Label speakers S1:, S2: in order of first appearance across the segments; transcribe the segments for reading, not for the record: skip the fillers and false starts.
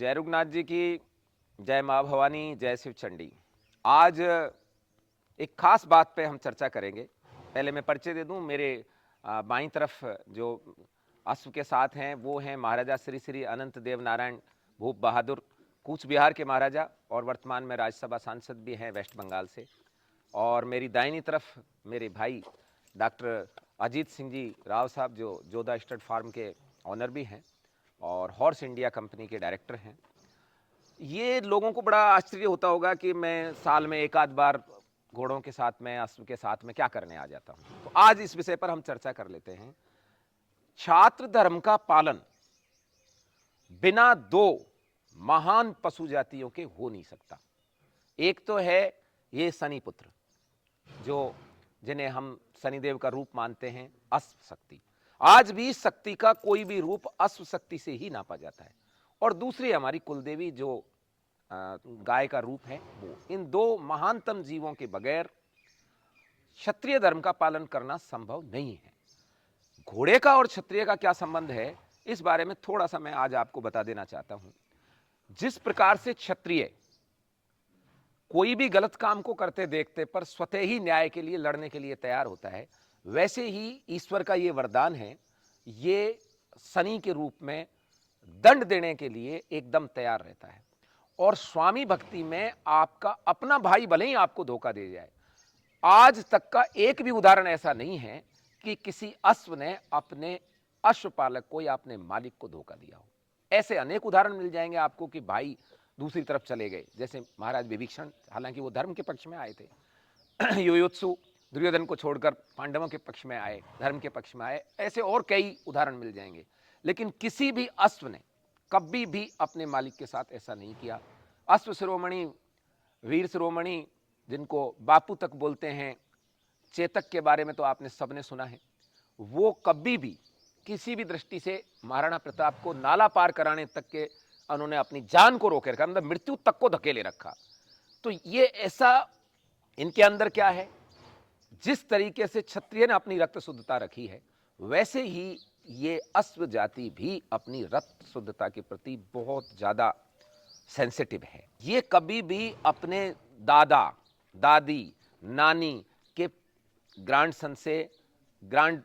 S1: जय रघुनाथ जी की, जय माँ भवानी, जय शिव चंडी। आज एक खास बात पे हम चर्चा करेंगे। पहले मैं परिचय दे दूं, मेरे बाईं तरफ जो अश्व के साथ हैं वो हैं महाराजा श्री श्री अनंत देव नारायण भूप बहादुर, कूच बिहार के महाराजा, और वर्तमान में राज्यसभा सांसद भी हैं वेस्ट बंगाल से। और मेरी दाहिनी तरफ मेरे भाई डॉक्टर अजीत सिंह जी राव साहब, जो जोधा स्टड फार्म के ऑनर भी हैं और हॉर्स इंडिया कंपनी के डायरेक्टर हैं। ये लोगों को बड़ा आश्चर्य होता होगा कि मैं साल में एक आध बार घोड़ों के साथ में, अश्व के साथ में क्या करने आ जाता हूं। तो आज इस विषय पर हम चर्चा कर लेते हैं। छात्र धर्म का पालन बिना दो महान पशु जातियों के हो नहीं सकता। एक तो है ये शनिपुत्र, जो जिन्हें हम शनिदेव का रूप मानते हैं, अश्व शक्ति। आज भी शक्ति का कोई भी रूप अश्व शक्ति से ही नापा जाता है। और दूसरी हमारी कुलदेवी जो गाय का रूप है वो। इन दो महानतम जीवों के बगैर क्षत्रिय धर्म का पालन करना संभव नहीं है। घोड़े का और क्षत्रिय का क्या संबंध है, इस बारे में थोड़ा सा मैं आज आपको बता देना चाहता हूं। जिस प्रकार से क्षत्रिय कोई भी गलत काम को करते देखते पर स्वतः ही न्याय के लिए लड़ने के लिए तैयार होता है, वैसे ही ईश्वर का ये वरदान है, ये शनि के रूप में दंड देने के लिए एकदम तैयार रहता है। और स्वामी भक्ति में आपका अपना भाई भले ही आपको धोखा दे जाए, आज तक का एक भी उदाहरण ऐसा नहीं है कि किसी अश्व ने अपने अश्वपालक को या अपने मालिक को धोखा दिया हो। ऐसे अनेक उदाहरण मिल जाएंगे आपको कि भाई दूसरी तरफ चले गए, जैसे महाराज विभीषण, हालांकि वो धर्म के पक्ष में आए थे। युयुत्सु दुर्योधन को छोड़कर पांडवों के पक्ष में आए, धर्म के पक्ष में आए। ऐसे और कई उदाहरण मिल जाएंगे। लेकिन किसी भी अश्व ने कभी भी अपने मालिक के साथ ऐसा नहीं किया। अश्व शिरोमणि, वीर शिरोमणि, जिनको बापू तक बोलते हैं, चेतक के बारे में तो आपने सबने सुना है। वो कभी भी किसी भी दृष्टि से महाराणा प्रताप को नाला पार कराने तक के उन्होंने अपनी जान को रोके रखा, मतलब मृत्यु तक को धकेले रखा। तो ये ऐसा इनके अंदर क्या है, जिस तरीके से क्षत्रिय ने अपनी रक्त शुद्धता रखी है, वैसे ही ये अश्व जाति भी अपनी रक्त शुद्धता के प्रति बहुत ज्यादा सेंसिटिव है। ये कभी भी अपने दादा दादी नानी के ग्रैंडसन से, ग्रैंड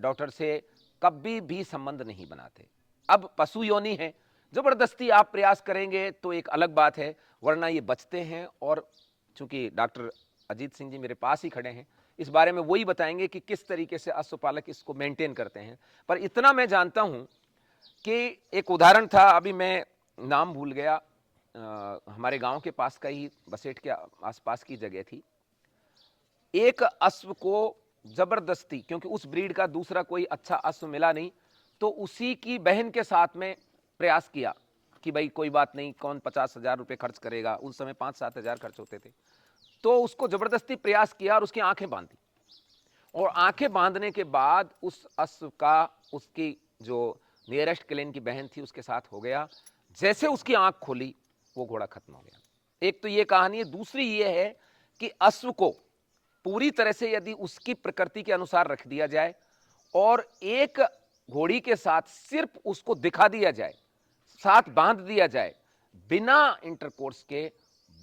S1: डॉटर से कभी भी संबंध नहीं बनाते। अब पशु योनि है, जबरदस्ती आप प्रयास करेंगे तो एक अलग बात है, वरना ये बचते हैं। और चूंकि डॉक्टर अजीत सिंह जी मेरे पास ही खड़े हैं, इस बारे में वही बताएंगे कि किस तरीके से अश्वपालक इसको मेंटेन करते हैं। पर इतना मैं जानता हूं कि एक उदाहरण था, अभी मैं नाम भूल गया, हमारे गांव के पास का ही, बसेट के आसपास की जगह थी। एक अश्व को जबरदस्ती, क्योंकि उस ब्रीड का दूसरा कोई अच्छा अश्व मिला नहीं, तो उसी की बहन के साथ में प्रयास किया कि भाई कोई बात नहीं, कौन 50,000 रुपए खर्च करेगा। उस समय 5-7 हजार खर्च होते थे। तो उसको जबरदस्ती प्रयास किया और उसकी आंखें बांधी। और आंखें बांधने के बाद उस अश्व का, उसकी जो नियरेस्ट क्लेन की बहन थी, उसके साथ हो गया। जैसे उसकी आंख खोली, वो घोड़ा खत्म हो गया। एक तो ये कहानी है। दूसरी ये है कि अश्व को पूरी तरह से यदि उसकी प्रकृति के अनुसार रख दिया जाए और एक घोड़ी के साथ सिर्फ उसको दिखा दिया जाए, साथ बांध दिया जाए, बिना इंटरकोर्स के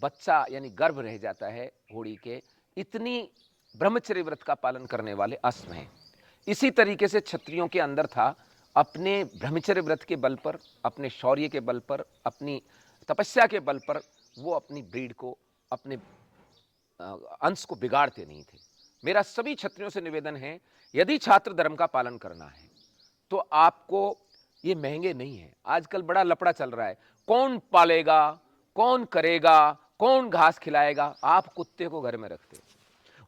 S1: बच्चा यानी गर्भ रह जाता है घोड़ी के। इतनी ब्रह्मचर्य व्रत का पालन करने वाले अश्व हैं। इसी तरीके से क्षत्रियों के अंदर था, अपने ब्रह्मचर्य व्रत के बल पर, अपने शौर्य के बल पर, अपनी तपस्या के बल पर वो अपनी ब्रीड को, अपने अंश को बिगाड़ते नहीं थे। मेरा सभी क्षत्रियों से निवेदन है, यदि छात्र धर्म का पालन करना है तो आपको ये महंगे नहीं है। आजकल बड़ा लफड़ा चल रहा है, कौन पालेगा, कौन करेगा, कौन घास खिलाएगा। आप कुत्ते को घर में रखते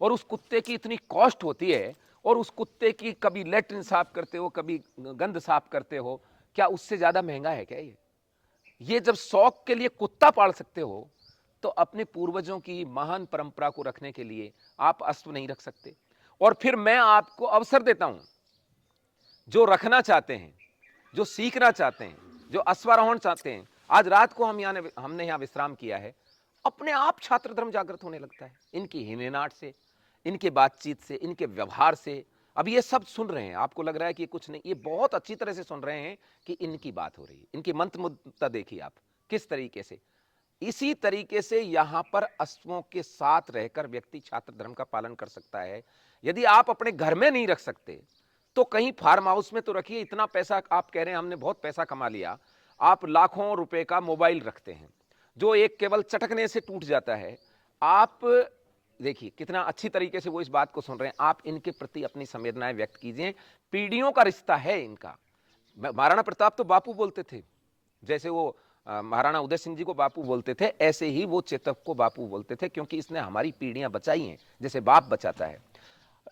S1: और उस कुत्ते की इतनी कॉस्ट होती है, और उस कुत्ते की कभी लेट्रिन साफ करते हो, कभी गंद साफ करते हो, क्या उससे ज्यादा महंगा है क्या ये जब शौक के लिए कुत्ता पाल सकते हो, तो अपने पूर्वजों की महान परंपरा को रखने के लिए आप अश्व नहीं रख सकते। और फिर मैं आपको अवसर देता हूं, जो रखना चाहते हैं, जो सीखना चाहते हैं, जो अश्वारोहण चाहते हैं, आज रात को हमने यहां विश्राम किया है, अपने आप छात्र धर्म जागृत होने लगता है, इनकी हिनहिनाहट से, इनके बातचीत से, इनके व्यवहार से। अब ये सब सुन रहे हैं, आपको लग रहा है कि कुछ नहीं, ये बहुत अच्छी तरह से सुन रहे हैं कि इनकी बात हो रही है। इनकी मंत्र मुद्रा देखिए आप, किस तरीके से? इसी तरीके से यहां पर अश्वों के साथ रहकर व्यक्ति छात्र धर्म का पालन कर सकता है। यदि आप अपने घर में नहीं रख सकते तो कहीं फार्म हाउस में तो रखिए। इतना पैसा आप कह रहे हैं हमने बहुत पैसा कमा लिया, आप लाखों रुपए का मोबाइल रखते हैं जो एक केवल चटकने से टूट जाता है। आप देखिए कितना अच्छी तरीके से वो इस बात को सुन रहे हैं। आप इनके प्रति अपनी संवेदनाएं व्यक्त कीजिए। पीढ़ियों का रिश्ता है इनका। महाराणा प्रताप तो बापू बोलते थे, जैसे वो महाराणा उदय सिंह जी को बापू बोलते थे, ऐसे ही वो चेतक को बापू बोलते थे, क्योंकि इसने हमारी पीढ़ियां बचाई हैं जैसे बाप बचाता है।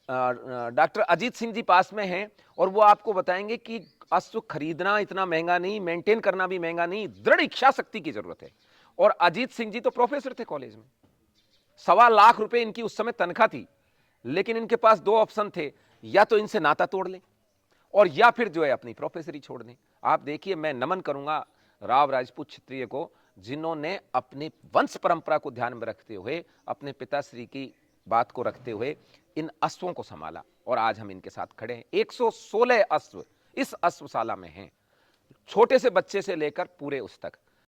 S1: डॉक्टर अजीत सिंह जी पास में हैं और वो आपको बताएंगे कि अश्व खरीदना इतना महंगा नहीं, मेंटेन करना भी महंगा नहीं, दृढ़ इच्छा शक्ति की जरूरत है। और अजीत सिंह जी तो प्रोफेसर थे कॉलेज में, 1.25 लाख रुपए इनकी उस समय तनख्वाह थी, लेकिन इनके पास 2 ऑप्शन थे, या तो इनसे नाता तोड़ लें और या फिर जो है अपनी प्रोफेसरी छोड़ दें। आप देखिए, मैं नमन करूंगा राव राजपूत क्षत्रिय को, जिन्होंने अपनी वंश परंपरा को ध्यान में रखते हुए, अपने पिताश्री की बात को रखते हुए इन अश्वों को संभाला और आज हम इनके साथ खड़े हैं। 116 अश्व इस अश्वशाला में हैं, छोटे से बच्चे से लेकर पूरे उस तक।